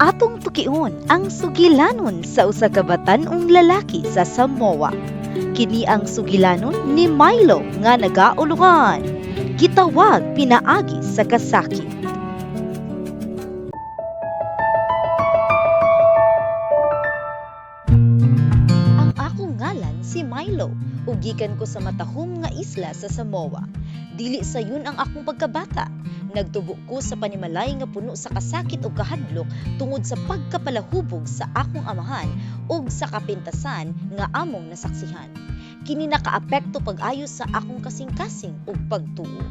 Atong tukion ang sugilanon sa usa ka batan-ong lalaki sa Samoa. Kini ang sugilanon ni Milo nga nagauluhan. Gitawag pinaagi sa kasakit. Ang akong ngalan si Milo, ug gikan ko sa matahom nga isla sa Samoa. Dili sayon ang akong pagkabata. Nagtubo ko sa panimalay nga puno sa kasakit ug kahadlok tungod sa pagkapalahubog sa akong amahan ug sa kapintasan nga among nasaksihan. Kini nakaapekto pag-ayo sa akong kasing-kasing ug pagtuo.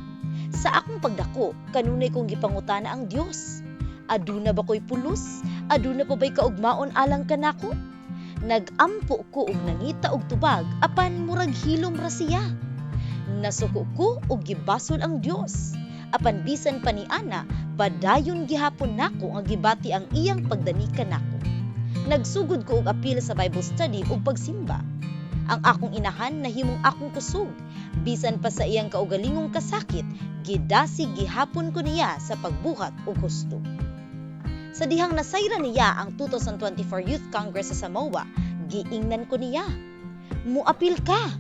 Sa akong pagdako, kanunay kong gipangutana ang Dios. Aduna ba ko'y pulos? Aduna pa ba'y kaugmaon alang kanako? Nagampo ko og nangita og tubag apan murag hilom ra siya. Nasuko ko og gibasol ang Dios. Apan bisan pa ni ana, padayon gihapon nako nga gibati ang iyang pagdani kanako. Nagsugod ko og apil sa Bible study ug pagsimba. Ang akong inahan nahimong akong kusog. Bisan pa sa iyang kaugalingong kasakit, gidasig gihapon ko niya sa pagbuhat og husto. Sa dihang nasayra niya ang 2024 Youth Congress sa Samoa, giingnan ko niya. Muapil ka.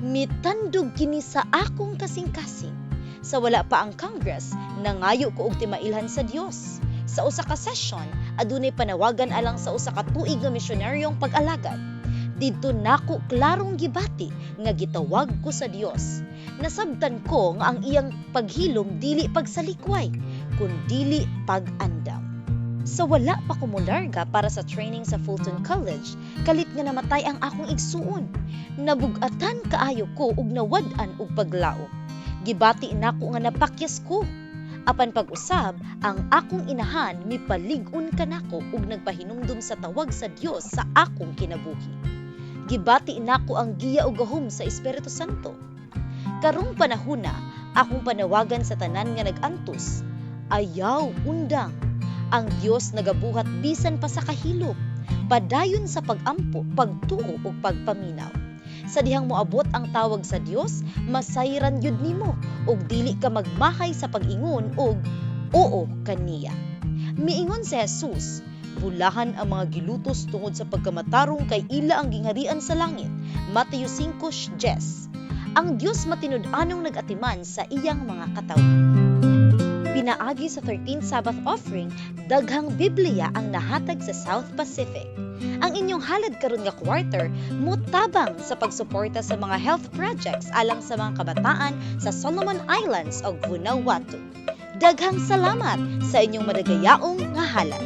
Mitandog kini sa akong kasing-kasing. Sa wala pa ang Congress, nangayo ko og timailhan sa Dios. Sa usa ka session, adunay panawagan alang sa usa ka tuig nga misyonaryong pag-alagad. Didto nako klarong gibati nga gitawag ko sa Dios. Nasabtan ko nga ang iyang paghilom dili pagsalikway, kundi pag-andam. Sa wala pa ko molarga para sa training sa Fulton College, kalit nga namatay ang akong igsuon. Nabugatan kaayo ko ug nawad-an og paglaom. Gibati nako nga napakyas ko. Apan pag-usab, ang akong inahan mipalig-on kanako ug nagpahinumdum sa tawag sa Dios sa akong kinabuhi. Gibati nako ang giya ug gahom sa Espiritu Santo. Karong panahona, akong panawagan sa tanan nga nag-antos. Ayaw undang. Ang Dios nagabuhat bisan pa sa kahilom, padayon sa pag-ampo, pagtuo ug pagpaminaw. Sa dihang moabot ang tawag sa Dios, masayran yud nimo ug dili ka magmahay sa pag-ingon og oo kaniya. Miingon si Jesus, bulahan ang mga gilutos tungod sa pagkamatarong kay ila ang gingharian sa langit. Mateo 5:10. Ang Dios matinud-anong nag-atiman sa iyang mga katawo. Pinaagi sa 13th Sabbath offering, daghang Biblia ang nahatag sa South Pacific. Ang inyong halad karon nga quarter mutabang sa pagsuporta sa mga health projects alang sa mga kabataan sa Solomon Islands ug Vanuatu. Daghang salamat sa inyong madagayaong nga halad.